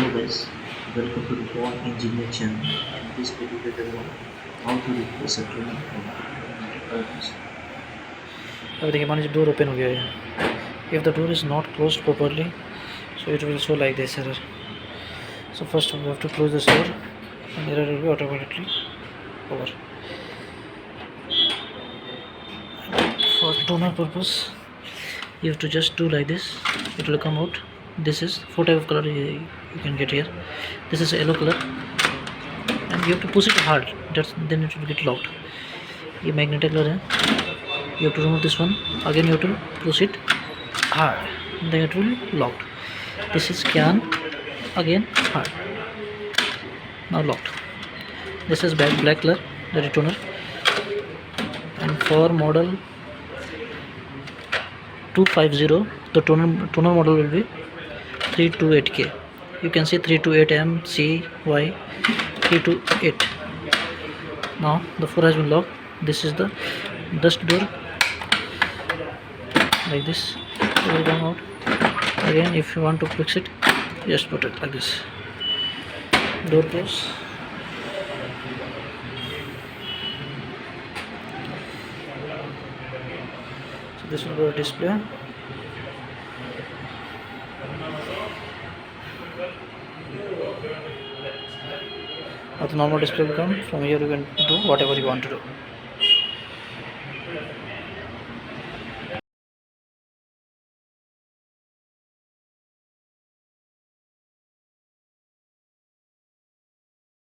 Hello guys, welcome to the Born Engineer channel. In this particular demo, how to replace a tuning from cartridge. अब देखिए मान लीजिए door open हो गया है. If the door is not closed properly, so it will show like this error. So first we have to close this door and error will be automatically over. For toner purpose, you have to just do like this. It will come out. This is 4 type of color you can get here. This is a yellow color and you have to push it hard. Then it will get locked. ये magnetic color है. You have to remove this one. Again you have to push it hard. Then it will be locked. This is can. Again hard. Now locked. This is black color, the toner. And for model 250, the toner model will be 328K. You can see 328M CY 328. Now the 4 has been locked. This is the dust door, like this. It will come out. Again, if you want to fix it, just put it like this. Door close. So this will go to display. Now the normal display will come. From here you can do whatever you want to do.